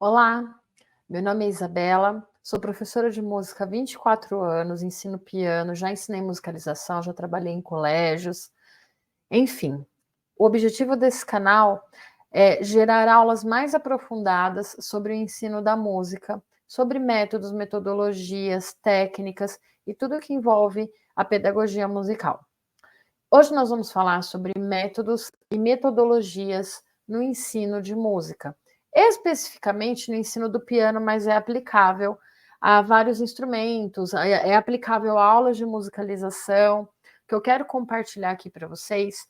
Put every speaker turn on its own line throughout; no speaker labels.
Olá, meu nome é Isabela, sou professora de música há 24 anos, ensino piano, já ensinei musicalização, já trabalhei em colégios, enfim. O objetivo desse canal é gerar aulas mais aprofundadas sobre o ensino da música, sobre métodos, metodologias, técnicas e tudo que envolve a pedagogia musical. Hoje nós vamos falar sobre métodos e metodologias no ensino de música, especificamente no ensino do piano, mas é aplicável a vários instrumentos, é aplicável a aulas de musicalização. O que eu quero compartilhar aqui para vocês,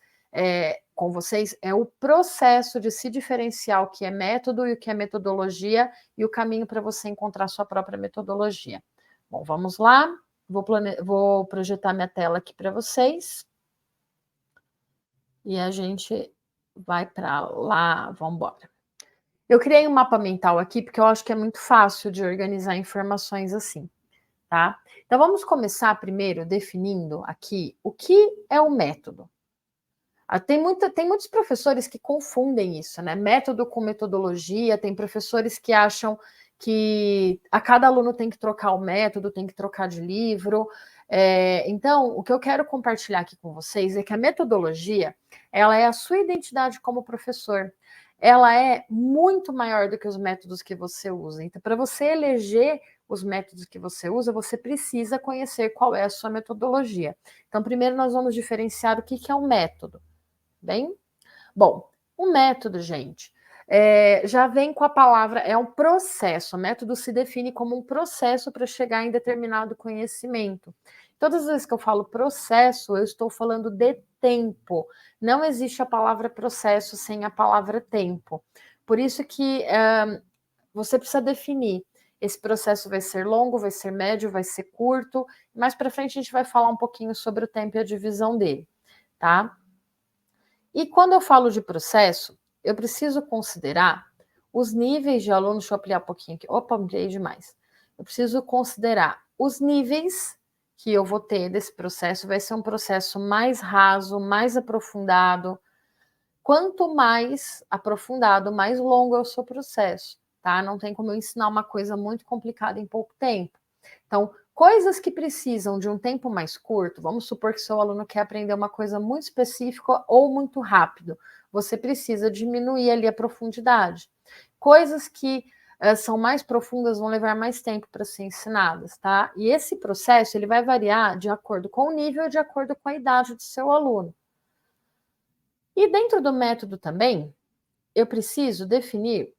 com vocês, é o processo de se diferenciar o que é método e o que é metodologia e o caminho para você encontrar sua própria metodologia. Bom, vamos lá, vou projetar minha tela aqui para vocês. E a gente vai para lá, vamos embora. Eu criei um mapa mental aqui, porque eu acho que é muito fácil de organizar informações assim, tá? Então vamos começar primeiro definindo aqui o que é o método. Tem muitos professores que confundem isso, né? Método com metodologia, tem professores que acham que a cada aluno tem que trocar o método, tem que trocar de livro. Então, o que eu quero compartilhar aqui com vocês é que a metodologia, ela é a sua identidade como professor. Ela é muito maior do que os métodos que você usa. Então, para você eleger os métodos que você usa, você precisa conhecer qual é a sua metodologia. Então, primeiro nós vamos diferenciar o que é um método. Bem? Bom, o método, gente, já vem com a palavra, é um processo. O método se define como um processo para chegar em determinado conhecimento. Todas as vezes que eu falo processo, eu estou falando de tempo. Não existe a palavra processo sem a palavra tempo. Por isso que você precisa definir. Esse processo vai ser longo, vai ser médio, vai ser curto. Mais para frente a gente vai falar um pouquinho sobre o tempo e a divisão dele, tá? E quando eu falo de processo, eu preciso considerar os níveis de aluno. Deixa eu ampliar um pouquinho aqui. Opa, ampliei demais. Eu preciso considerar os níveis que eu vou ter desse processo. Vai ser um processo mais raso, mais aprofundado. Quanto mais aprofundado, mais longo é o seu processo, tá? Não tem como eu ensinar uma coisa muito complicada em pouco tempo. Então, coisas que precisam de um tempo mais curto, vamos supor que seu aluno quer aprender uma coisa muito específica ou muito rápido, você precisa diminuir ali a profundidade. Coisas que são mais profundas vão levar mais tempo para ser ensinadas, tá? E esse processo ele vai variar de acordo com o nível e de acordo com a idade do seu aluno. E dentro do método também, eu preciso definir.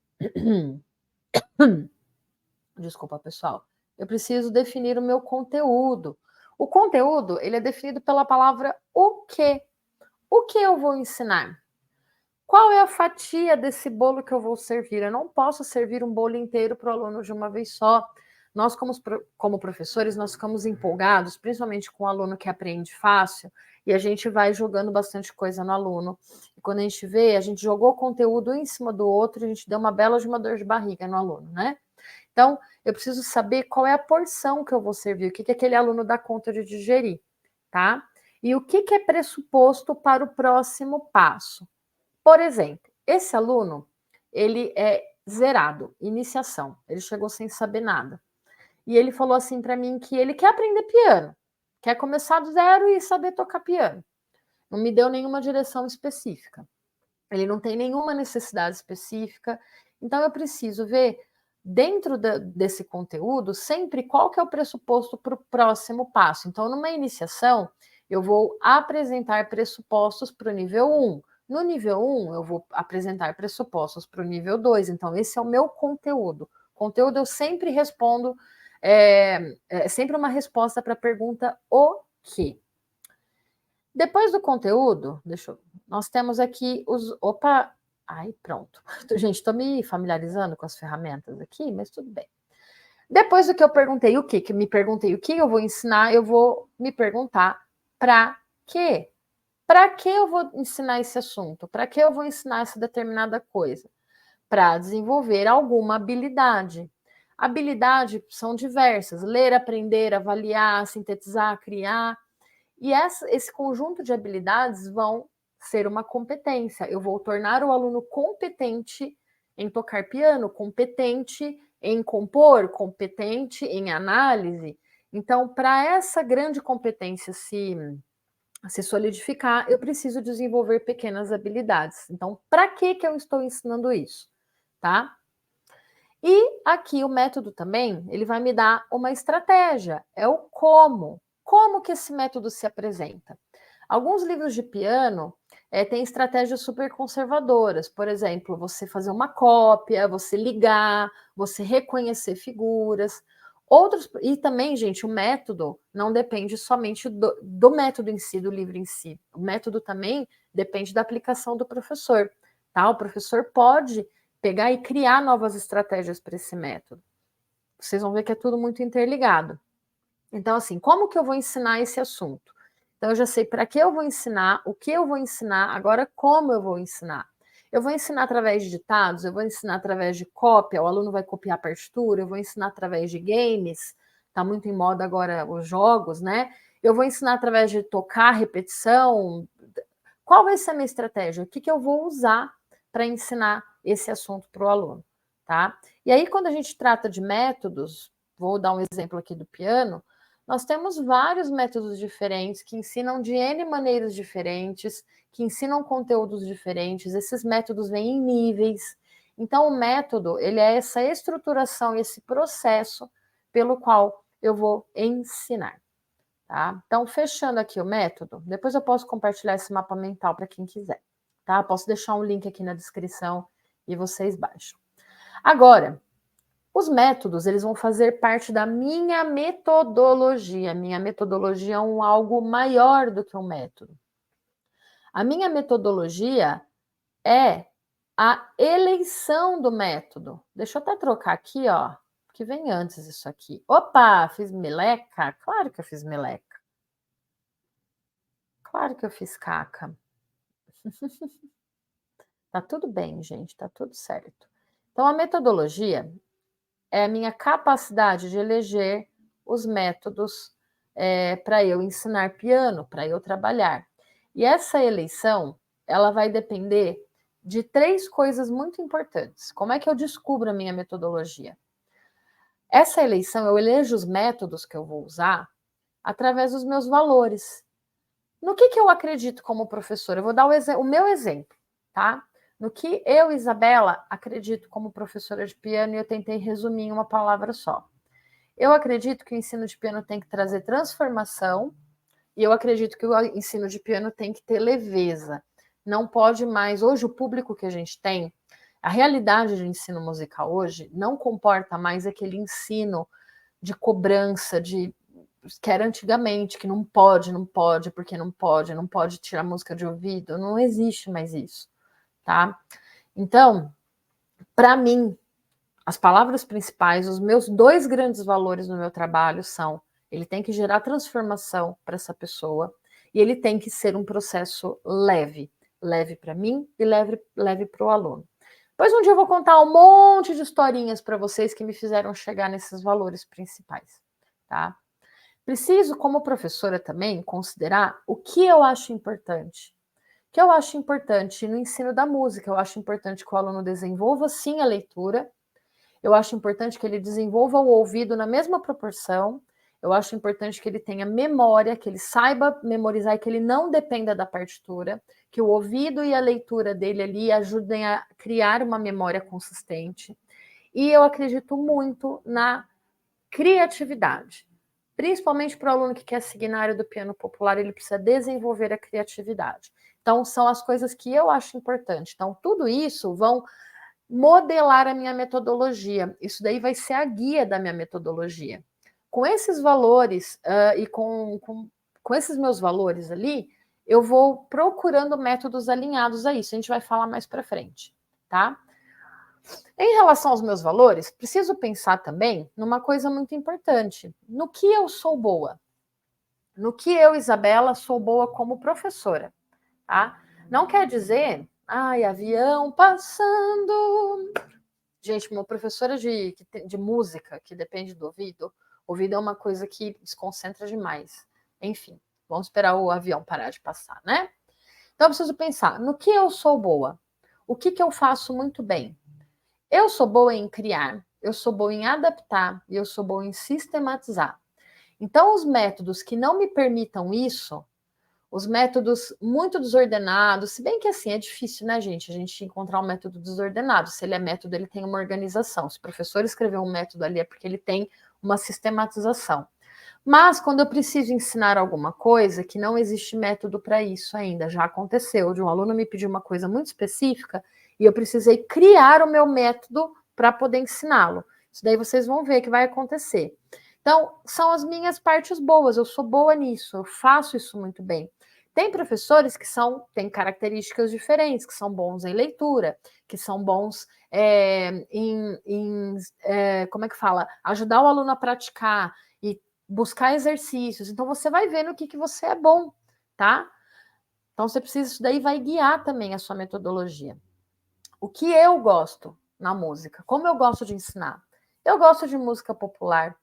Desculpa, pessoal. Eu preciso definir o meu conteúdo. O conteúdo, ele é definido pela palavra o quê? O que eu vou ensinar? Qual é a fatia desse bolo que eu vou servir? Eu não posso servir um bolo inteiro para o aluno de uma vez só. Nós, como professores, nós ficamos empolgados, principalmente com o aluno que aprende fácil, e a gente vai jogando bastante coisa no aluno. E quando a gente vê, a gente jogou conteúdo um em cima do outro, a gente deu uma bela de uma dor de barriga no aluno, né? Então, eu preciso saber qual é a porção que eu vou servir, o que aquele aluno dá conta de digerir, tá? E o que é pressuposto para o próximo passo. Por exemplo, esse aluno, ele é zerado, iniciação, ele chegou sem saber nada. E ele falou assim para mim que ele quer aprender piano, quer começar do zero e saber tocar piano. Não me deu nenhuma direção específica. Ele não tem nenhuma necessidade específica. Então eu preciso ver dentro desse conteúdo sempre qual que é o pressuposto para o próximo passo. Então, numa iniciação, eu vou apresentar pressupostos para o nível 1. No nível 1, eu vou apresentar pressupostos para o nível 2. Então, esse é o meu conteúdo. Conteúdo eu sempre respondo, é sempre uma resposta para a pergunta o quê? Depois do conteúdo, nós temos aqui os. Opa! Ai, pronto. Gente, estou me familiarizando com as ferramentas aqui, mas tudo bem. Depois do que eu perguntei o que me perguntei o que eu vou ensinar, eu vou me perguntar para quê? Para que eu vou ensinar esse assunto? Para que eu vou ensinar essa determinada coisa? Para desenvolver alguma habilidade. Habilidades são diversas: ler, aprender, avaliar, sintetizar, criar. E esse conjunto de habilidades vão ser uma competência. Eu vou tornar o aluno competente em tocar piano, competente em compor, competente em análise. Então, para essa grande competência se solidificar, eu preciso desenvolver pequenas habilidades. Então, para que eu estou ensinando isso? Tá? E aqui o método também, ele vai me dar uma estratégia, é o como. Como que esse método se apresenta? Alguns livros de piano têm estratégias super conservadoras, por exemplo, você fazer uma cópia, você ligar, você reconhecer figuras. Outros, e também, gente, o método não depende somente do método em si, do livro em si. O método também depende da aplicação do professor. Tá? O professor pode pegar e criar novas estratégias para esse método. Vocês vão ver que é tudo muito interligado. Então, assim, como que eu vou ensinar esse assunto? Então, eu já sei para que eu vou ensinar, o que eu vou ensinar, agora como eu vou ensinar. Eu vou ensinar através de ditados, eu vou ensinar através de cópia, o aluno vai copiar a partitura, eu vou ensinar através de games, tá muito em moda agora os jogos, né? Eu vou ensinar através de tocar, repetição. Qual vai ser a minha estratégia? O que eu vou usar para ensinar esse assunto para o aluno, tá? E aí, quando a gente trata de métodos, vou dar um exemplo aqui do piano, nós temos vários métodos diferentes que ensinam de N maneiras diferentes, que ensinam conteúdos diferentes, esses métodos vêm em níveis. Então, o método, ele é essa estruturação, esse processo pelo qual eu vou ensinar. Tá? Então, fechando aqui o método, depois eu posso compartilhar esse mapa mental para quem quiser. Tá? Posso deixar um link aqui na descrição e vocês baixam. Agora, os métodos, eles vão fazer parte da minha metodologia. Minha metodologia é algo maior do que um método. A minha metodologia é a eleição do método. Deixa eu até trocar aqui, ó, que vem antes isso aqui. Opa, fiz meleca? Claro que eu fiz meleca. Claro que eu fiz caca. Tá tudo bem, gente, tá tudo certo. Então, a metodologia é a minha capacidade de eleger os métodos para eu ensinar piano, para eu trabalhar. E essa eleição, ela vai depender de 3 coisas muito importantes. Como é que eu descubro a minha metodologia? Essa eleição, eu elejo os métodos que eu vou usar através dos meus valores. No que eu acredito como professora? Eu vou dar o meu exemplo, tá? No que eu, Isabela, acredito como professora de piano, e eu tentei resumir em uma palavra só. Eu acredito que o ensino de piano tem que trazer transformação, e eu acredito que o ensino de piano tem que ter leveza. Não pode mais. Hoje, o público que a gente tem, a realidade do ensino musical hoje, não comporta mais aquele ensino de cobrança, que era antigamente, que não pode, porque não pode tirar música de ouvido, não existe mais isso, tá? Então, para mim, as palavras principais, os meus 2 grandes valores no meu trabalho são: ele tem que gerar transformação para essa pessoa e ele tem que ser um processo leve, leve para mim e leve para o aluno. Depois um dia eu vou contar um monte de historinhas para vocês que me fizeram chegar nesses valores principais, tá? Preciso, como professora também, considerar o que eu acho importante. O que eu acho importante no ensino da música, eu acho importante que o aluno desenvolva sim a leitura, eu acho importante que ele desenvolva o ouvido na mesma proporção, eu acho importante que ele tenha memória, que ele saiba memorizar e que ele não dependa da partitura, que o ouvido e a leitura dele ali ajudem a criar uma memória consistente. E eu acredito muito na criatividade. Principalmente para o aluno que quer seguir na área do piano popular, ele precisa desenvolver a criatividade. Então, são as coisas que eu acho importante. Então, tudo isso vão modelar a minha metodologia. Isso daí vai ser a guia da minha metodologia. Com esses valores e com esses meus valores ali, eu vou procurando métodos alinhados a isso. A gente vai falar mais para frente, tá? Em relação aos meus valores, preciso pensar também numa coisa muito importante: no que eu sou boa. No que eu, Isabela, sou boa como professora, tá? Não quer dizer, ai, avião passando. Gente, uma professora de música, que depende do ouvido é uma coisa que desconcentra demais. Enfim, vamos esperar o avião parar de passar, né? Então, eu preciso pensar no que eu sou boa. O que eu faço muito bem? Eu sou boa em criar, eu sou boa em adaptar e eu sou boa em sistematizar. Então, os métodos que não me permitam isso, os métodos muito desordenados, se bem que assim é difícil, né, gente? A gente encontrar um método desordenado. Se ele é método, ele tem uma organização. Se o professor escreveu um método ali, é porque ele tem uma sistematização. Mas quando eu preciso ensinar alguma coisa, que não existe método para isso ainda, já aconteceu, de um aluno me pedir uma coisa muito específica e eu precisei criar o meu método para poder ensiná-lo. Isso daí vocês vão ver que vai acontecer. Então, são as minhas partes boas, eu sou boa nisso, eu faço isso muito bem. Tem professores que têm características diferentes, que são bons em leitura, que são bons como é que fala? Ajudar o aluno a praticar e buscar exercícios. Então, você vai ver no que você é bom, tá? Então, você precisa, isso daí vai guiar também a sua metodologia. O que eu gosto na música? Como eu gosto de ensinar? Eu gosto de música popular.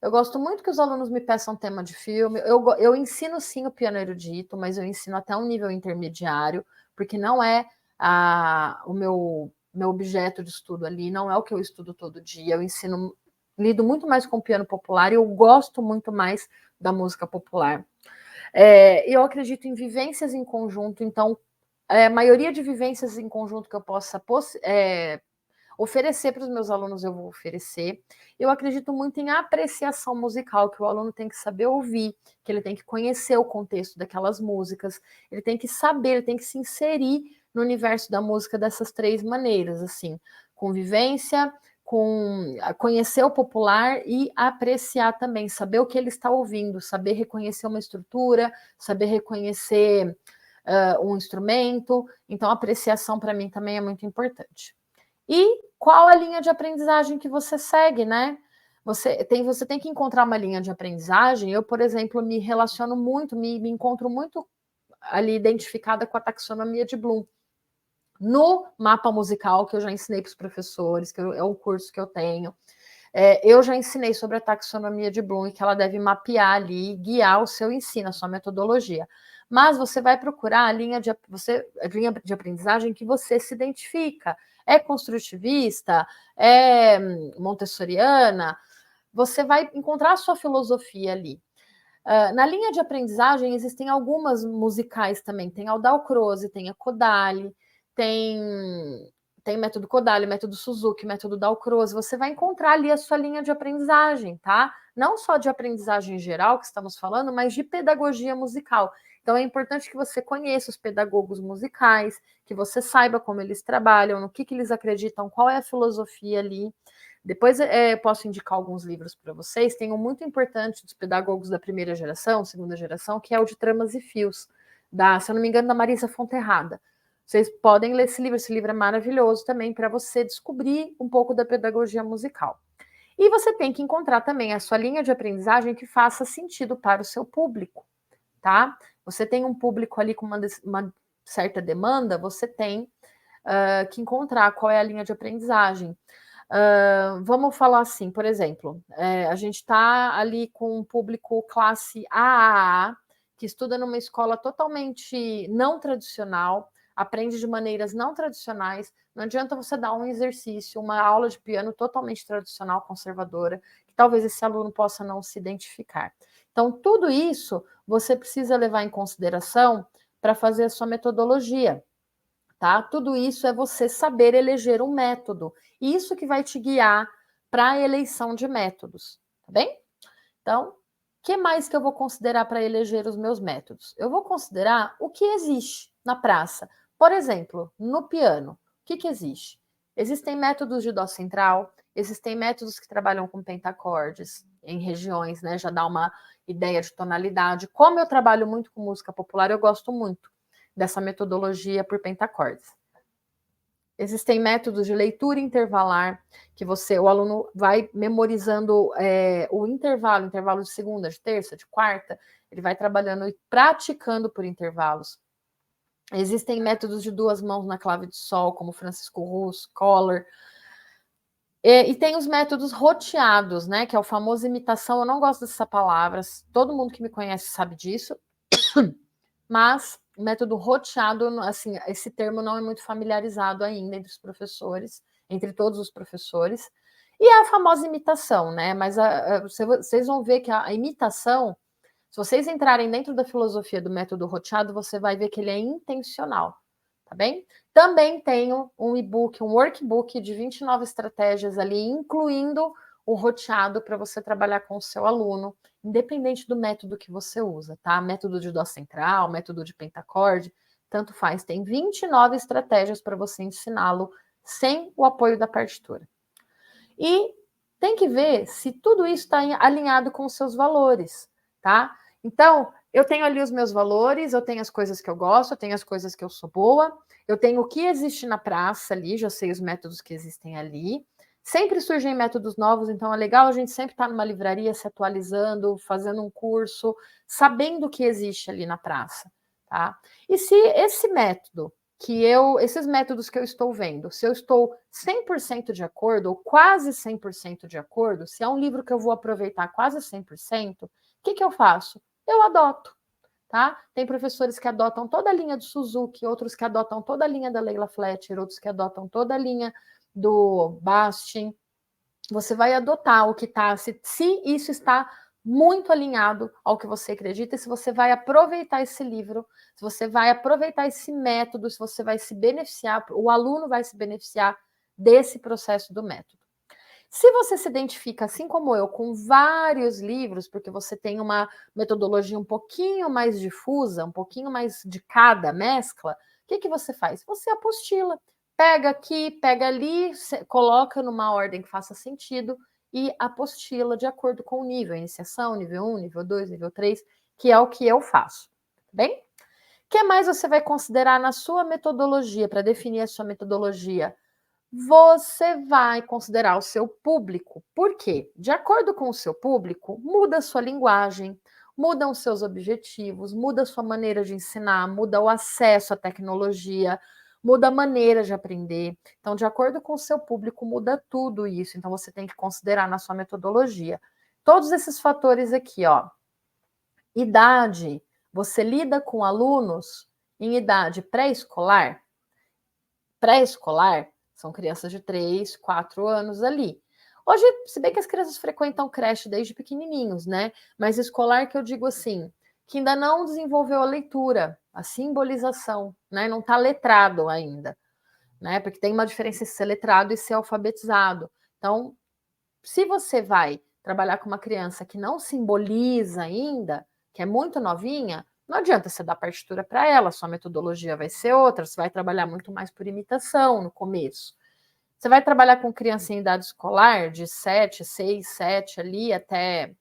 Eu gosto muito que os alunos me peçam tema de filme. Eu ensino sim o piano erudito, mas eu ensino até um nível intermediário, porque não é o meu objeto de estudo ali, não é o que eu estudo todo dia. Eu lido muito mais com o piano popular e eu gosto muito mais da música popular. Eu acredito em vivências em conjunto, então a maioria de vivências em conjunto que eu possa oferecer para os meus alunos, eu vou oferecer. Eu acredito muito em apreciação musical, que o aluno tem que saber ouvir, que ele tem que conhecer o contexto daquelas músicas, ele tem que saber, ele tem que se inserir no universo da música dessas três maneiras, assim, convivência, com conhecer o popular e apreciar também, saber o que ele está ouvindo, saber reconhecer uma estrutura, saber reconhecer um instrumento. Então, a apreciação para mim também é muito importante. E qual a linha de aprendizagem que você segue, né? Você tem que encontrar uma linha de aprendizagem. Eu, por exemplo, me relaciono muito, me encontro muito ali identificada com a taxonomia de Bloom. No mapa musical que eu já ensinei para os professores, que é um curso que eu tenho, eu já ensinei sobre a taxonomia de Bloom e que ela deve mapear ali, guiar o seu ensino, a sua metodologia. Mas você vai procurar a linha de aprendizagem que você se identifica. É construtivista? É montessoriana? Você vai encontrar a sua filosofia ali. Na linha de aprendizagem existem algumas musicais também. Tem a Dalcroze, tem a Kodály, tem método Kodály, método Suzuki, método Dalcroze. Você vai encontrar ali a sua linha de aprendizagem, tá? Não só de aprendizagem geral que estamos falando, mas de pedagogia musical. Então é importante que você conheça os pedagogos musicais, que você saiba como eles trabalham, no que eles acreditam, qual é a filosofia ali. Depois posso indicar alguns livros para vocês. Tem um muito importante dos pedagogos da primeira geração, segunda geração, que é o de Tramas e Fios, se eu não me engano, da Marisa Fonterrada. Vocês podem ler esse livro é maravilhoso também para você descobrir um pouco da pedagogia musical. E você tem que encontrar também a sua linha de aprendizagem que faça sentido para o seu público, tá? Você tem um público ali com uma certa demanda, você tem que encontrar qual é a linha de aprendizagem. Vamos falar assim, por exemplo, a gente está ali com um público classe AAA, que estuda numa escola totalmente não tradicional, aprende de maneiras não tradicionais. Não adianta você dar um exercício, uma aula de piano totalmente tradicional, conservadora, que talvez esse aluno possa não se identificar. Então, tudo isso você precisa levar em consideração para fazer a sua metodologia. Tá? Tudo isso é você saber eleger um método. Isso que vai te guiar para a eleição de métodos, tá bem? Então, o que mais que eu vou considerar para eleger os meus métodos? Eu vou considerar o que existe na praça. Por exemplo, no piano, o que existe? Existem métodos de dó central, existem métodos que trabalham com pentacordes em regiões, né? Já dá uma ideia de tonalidade. Como eu trabalho muito com música popular, eu gosto muito dessa metodologia por pentacordes. Existem métodos de leitura intervalar, que o aluno vai memorizando o intervalo de segunda, de terça, de quarta, ele vai trabalhando e praticando por intervalos. Existem métodos de duas mãos na clave de sol, como Francisco Russo, Kohler. E tem os métodos roteados, né? Que é o famoso imitação. Eu não gosto dessas palavras, todo mundo que me conhece sabe disso. Mas o método roteado, assim, esse termo não é muito familiarizado ainda entre os professores, entre todos os professores. E a famosa imitação, né? Mas vocês vão ver que a imitação, se vocês entrarem dentro da filosofia do método Rothschild, você vai ver que ele é intencional, tá bem? Também tenho um e-book, um workbook de 29 estratégias ali, incluindo o Rothschild para você trabalhar com o seu aluno, independente do método que você usa, tá? Método de dó central, método de pentacorde, tanto faz. Tem 29 estratégias para você ensiná-lo sem o apoio da partitura. E tem que ver se tudo isso está alinhado com os seus valores, tá? Então, eu tenho ali os meus valores, eu tenho as coisas que eu gosto, eu tenho as coisas que eu sou boa, eu tenho o que existe na praça ali, já sei os métodos que existem ali. Sempre surgem métodos novos, então é legal a gente sempre estar numa livraria se atualizando, fazendo um curso, sabendo o que existe ali na praça, tá? E se esse método esses métodos que eu estou vendo, se eu estou 100% de acordo, ou quase 100% de acordo, se é um livro que eu vou aproveitar quase 100%, o que eu faço? Eu adoto, tá? Tem professores que adotam toda a linha do Suzuki, outros que adotam toda a linha da Leila Fletcher, outros que adotam toda a linha do Bastin. Você vai adotar o que está, se isso está muito alinhado ao que você acredita, e se você vai aproveitar esse livro, se você vai aproveitar esse método, se você vai se beneficiar, o aluno vai se beneficiar desse processo do método. Se você se identifica, assim como eu, com vários livros, porque você tem uma metodologia um pouquinho mais difusa, um pouquinho mais de cada mescla, o que você faz? Você apostila. Pega aqui, pega ali, coloca numa ordem que faça sentido e apostila de acordo com o nível, iniciação, nível 1, nível 2, nível 3, que é o que eu faço. Bem? O que mais você vai considerar na sua metodologia, para definir a sua metodologia? Você vai considerar o seu público. Por quê? De acordo com o seu público, muda a sua linguagem, mudam os seus objetivos, muda a sua maneira de ensinar, muda o acesso à tecnologia, muda a maneira de aprender. Então, de acordo com o seu público, muda tudo isso. Então, você tem que considerar na sua metodologia. Todos esses fatores aqui, ó. Idade. Você lida com alunos em idade pré-escolar? Pré-escolar são crianças de 3, 4 anos ali. Hoje, se bem que as crianças frequentam creche desde pequenininhos, né? Mas escolar que eu digo assim, que ainda não desenvolveu a leitura, a simbolização, né? Não está letrado ainda, né? Porque tem uma diferença entre ser letrado e ser alfabetizado. Então, se você vai trabalhar com uma criança que não simboliza ainda, que é muito novinha, não adianta você dar partitura para ela, sua metodologia vai ser outra, você vai trabalhar muito mais por imitação no começo. Você vai trabalhar com criança em idade escolar, de 7, 6, 7 ali até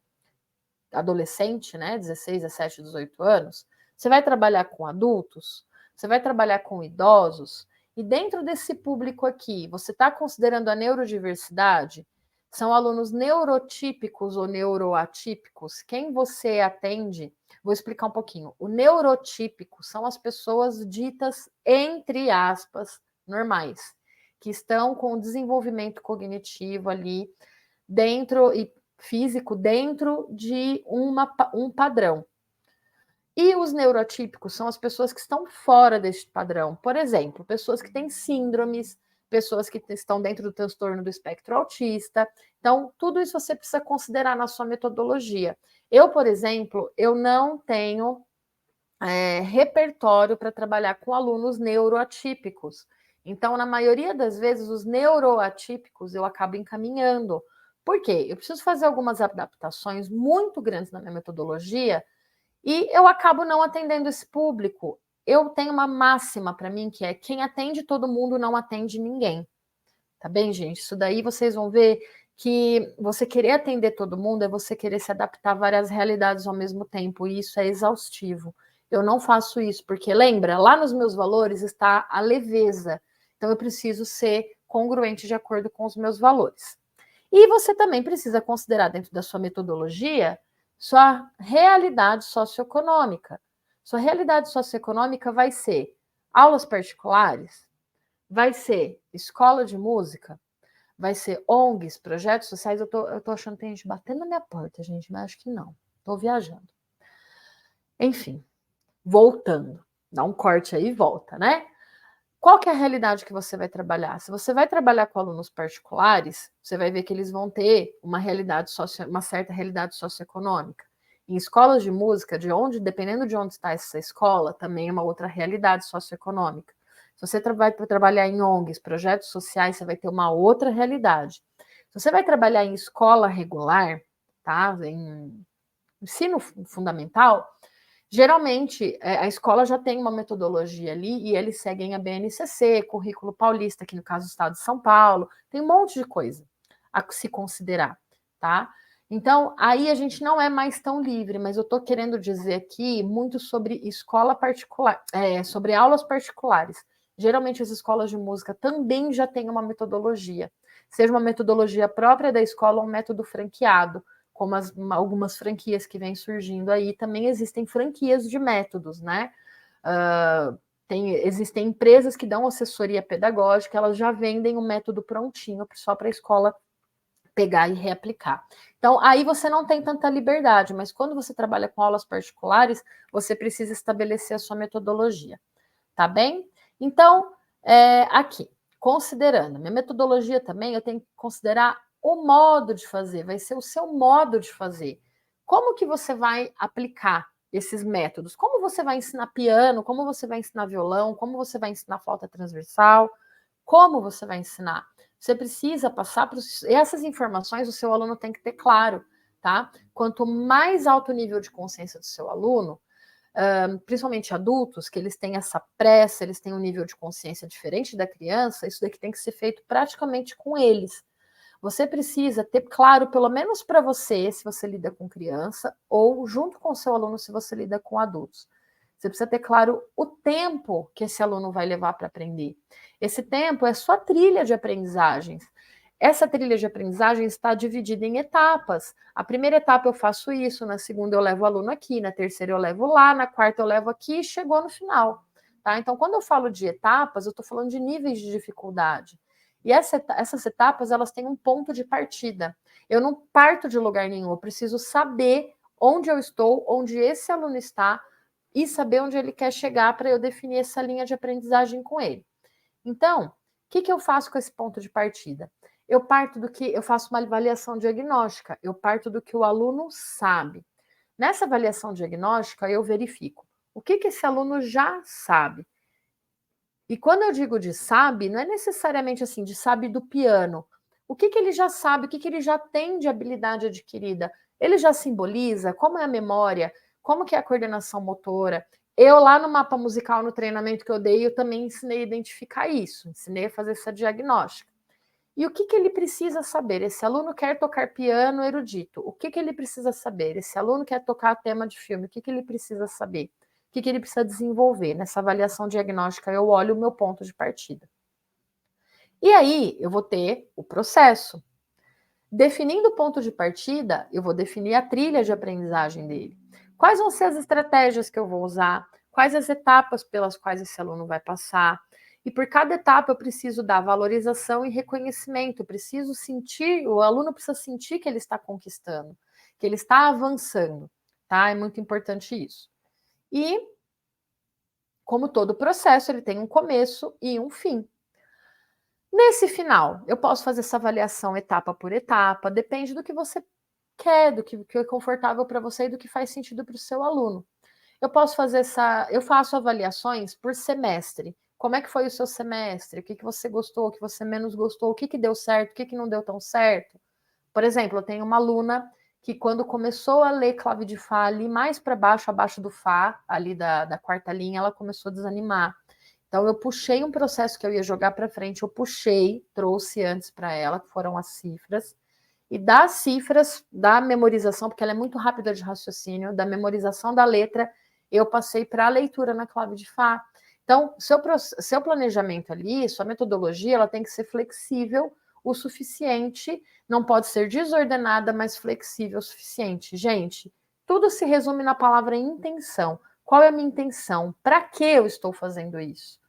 adolescente, né? 16, 17, 18 anos. Você vai trabalhar com adultos, você vai trabalhar com idosos, e dentro desse público aqui, você está considerando a neurodiversidade? São alunos neurotípicos ou neuroatípicos? Quem você atende? Vou explicar um pouquinho. O neurotípico são as pessoas ditas, entre aspas, normais, que estão com desenvolvimento cognitivo ali dentro e físico dentro de um padrão. E os neurotípicos são as pessoas que estão fora deste padrão. Por exemplo, pessoas que têm síndromes, pessoas que estão dentro do transtorno do espectro autista. Então, tudo isso você precisa considerar na sua metodologia. Eu, por exemplo, eu não tenho repertório para trabalhar com alunos neuroatípicos. Então, na maioria das vezes, os neuroatípicos eu acabo encaminhando. Por quê? Eu preciso fazer algumas adaptações muito grandes na minha metodologia e eu acabo não atendendo esse público. Eu tenho uma máxima para mim que é: quem atende todo mundo não atende ninguém. Tá bem, gente? Isso daí vocês vão ver que você querer atender todo mundo é você querer se adaptar a várias realidades ao mesmo tempo, e isso é exaustivo. Eu não faço isso, porque lembra, lá nos meus valores está a leveza. Então eu preciso ser congruente de acordo com os meus valores. E você também precisa considerar dentro da sua metodologia sua realidade socioeconômica. Sua realidade socioeconômica vai ser aulas particulares, vai ser escola de música, vai ser ONGs, projetos sociais. Eu tô achando que tem gente batendo na minha porta, gente, mas acho que não. Tô viajando. Enfim, voltando. Dá um corte aí e volta, né? Qual que é a realidade que você vai trabalhar? Se você vai trabalhar com alunos particulares, você vai ver que eles vão ter uma certa realidade socioeconômica. Em escolas de música, dependendo de onde está essa escola, também é uma outra realidade socioeconômica. Se você vai trabalhar em ONGs, projetos sociais, você vai ter uma outra realidade. Se você vai trabalhar em escola regular, tá? Em ensino fundamental, geralmente, a escola já tem uma metodologia ali e eles seguem a BNCC, Currículo Paulista, aqui no caso do Estado de São Paulo, tem um monte de coisa a se considerar, tá? Então, aí a gente não é mais tão livre, mas eu estou querendo dizer aqui muito sobre escola particular, sobre aulas particulares. Geralmente as escolas de música também já têm uma metodologia, seja uma metodologia própria da escola ou um método franqueado, como algumas franquias que vêm surgindo aí, também existem franquias de métodos, né? Existem empresas que dão assessoria pedagógica, elas já vendem o método prontinho só para a escola pegar e reaplicar. Então, aí você não tem tanta liberdade, mas quando você trabalha com aulas particulares, você precisa estabelecer a sua metodologia, tá bem? Então, aqui, considerando, minha metodologia também, eu tenho que considerar o modo de fazer, vai ser o seu modo de fazer. Como que você vai aplicar esses métodos? Como você vai ensinar piano? Como você vai ensinar violão? Como você vai ensinar flauta transversal? Como você vai ensinar? Você precisa passar para essas informações, o seu aluno tem que ter claro, tá? Quanto mais alto o nível de consciência do seu aluno, principalmente adultos, que eles têm essa pressa, eles têm um nível de consciência diferente da criança, isso daqui tem que ser feito praticamente com eles. Você precisa ter claro, pelo menos para você, se você lida com criança, ou junto com o seu aluno, se você lida com adultos. Você precisa ter claro o tempo que esse aluno vai levar para aprender. Esse tempo é sua trilha de aprendizagens. Essa trilha de aprendizagem está dividida em etapas. A primeira etapa eu faço isso, na segunda eu levo o aluno aqui, na terceira eu levo lá, na quarta eu levo aqui e chegou no final. Tá? Então, quando eu falo de etapas, eu estou falando de níveis de dificuldade. E essas etapas, elas têm um ponto de partida. Eu não parto de lugar nenhum, eu preciso saber onde eu estou, onde esse aluno está e saber onde ele quer chegar para eu definir essa linha de aprendizagem com ele. Então, o que eu faço com esse ponto de partida? Eu faço uma avaliação diagnóstica, eu parto do que o aluno sabe. Nessa avaliação diagnóstica, eu verifico o que esse aluno já sabe. E quando eu digo de sabe, não é necessariamente assim, de sabe do piano. O que ele já sabe, o que ele já tem de habilidade adquirida? Ele já simboliza como é a memória, como que é a coordenação motora. Eu lá no mapa musical, no treinamento que eu dei, eu também ensinei a identificar isso, ensinei a fazer essa diagnóstica. E o que ele precisa saber? Esse aluno quer tocar piano erudito. O que ele precisa saber? Esse aluno quer tocar tema de filme. O que ele precisa saber? O que ele precisa desenvolver? Nessa avaliação diagnóstica, eu olho o meu ponto de partida. E aí, eu vou ter o processo. Definindo o ponto de partida, eu vou definir a trilha de aprendizagem dele. Quais vão ser as estratégias que eu vou usar? Quais as etapas pelas quais esse aluno vai passar? E por cada etapa eu preciso dar valorização e reconhecimento. Eu preciso sentir, o aluno precisa sentir que ele está conquistando, que ele está avançando, tá? É muito importante isso. E, como todo processo, ele tem um começo e um fim. Nesse final, eu posso fazer essa avaliação etapa por etapa, depende do que você quer, do que é confortável para você e do que faz sentido para o seu aluno. Eu faço avaliações por semestre. Como é que foi o seu semestre? O que você gostou, o que você menos gostou, o que deu certo, o que não deu tão certo? Por exemplo, eu tenho uma aluna que quando começou a ler clave de Fá ali mais para baixo, abaixo do Fá, ali da quarta linha, ela começou a desanimar. Então eu puxei um processo que eu ia jogar para frente, eu puxei, trouxe antes para ela, que foram as cifras, e das cifras, da memorização, porque ela é muito rápida de raciocínio, da memorização da letra, eu passei para a leitura na clave de Fá. Então, seu planejamento ali, sua metodologia, ela tem que ser flexível o suficiente, não pode ser desordenada, mas flexível o suficiente. Gente, tudo se resume na palavra intenção. Qual é a minha intenção? Para que eu estou fazendo isso?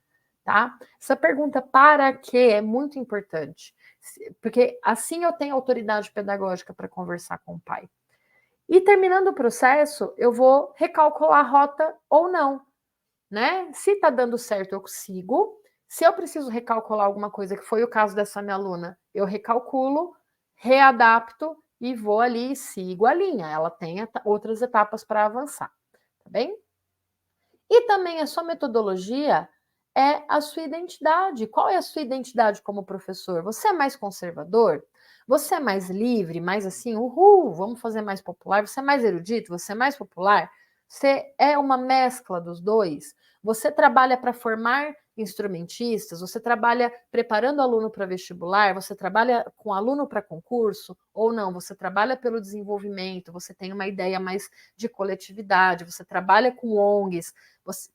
Tá? Essa pergunta para quê é muito importante, porque assim eu tenho autoridade pedagógica para conversar com o pai. E terminando o processo, eu vou recalcular a rota ou não, né? Se está dando certo, eu sigo. Se eu preciso recalcular alguma coisa, que foi o caso dessa minha aluna, eu recalculo, readapto e vou ali e sigo a linha. Ela tem outras etapas para avançar, tá bem? E também a sua metodologia é a sua identidade. Qual é a sua identidade como professor? Você é mais conservador? Você é mais livre, mais assim, uhul, vamos fazer mais popular? Você é mais erudito? Você é mais popular? Você é uma mescla dos dois? Você trabalha para formar instrumentistas? Você trabalha preparando aluno para vestibular? Você trabalha com aluno para concurso? Ou não? Você trabalha pelo desenvolvimento? Você tem uma ideia mais de coletividade? Você trabalha com ONGs?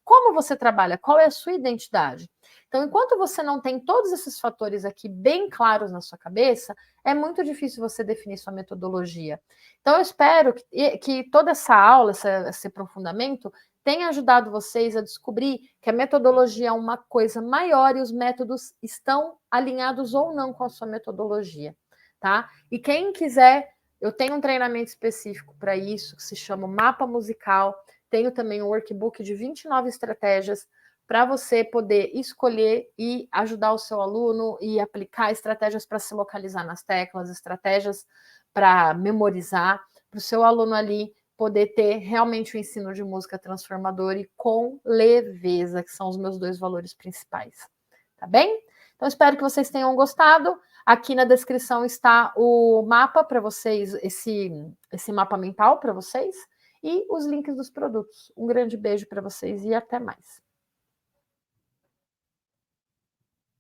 Como você trabalha? Qual é a sua identidade? Então, enquanto você não tem todos esses fatores aqui bem claros na sua cabeça, é muito difícil você definir sua metodologia. Então, eu espero que toda essa aula, esse aprofundamento, tenha ajudado vocês a descobrir que a metodologia é uma coisa maior e os métodos estão alinhados ou não com a sua metodologia, tá? E quem quiser, eu tenho um treinamento específico para isso, que se chama Mapa Musical. Tenho também um workbook de 29 estratégias para você poder escolher e ajudar o seu aluno e aplicar estratégias para se localizar nas teclas, estratégias para memorizar, para o seu aluno ali poder ter realmente o ensino de música transformador e com leveza, que são os meus 2 valores principais. Tá bem? Então, espero que vocês tenham gostado. Aqui na descrição está o mapa para vocês, esse mapa mental para vocês e os links dos produtos. Um grande beijo para vocês e até mais.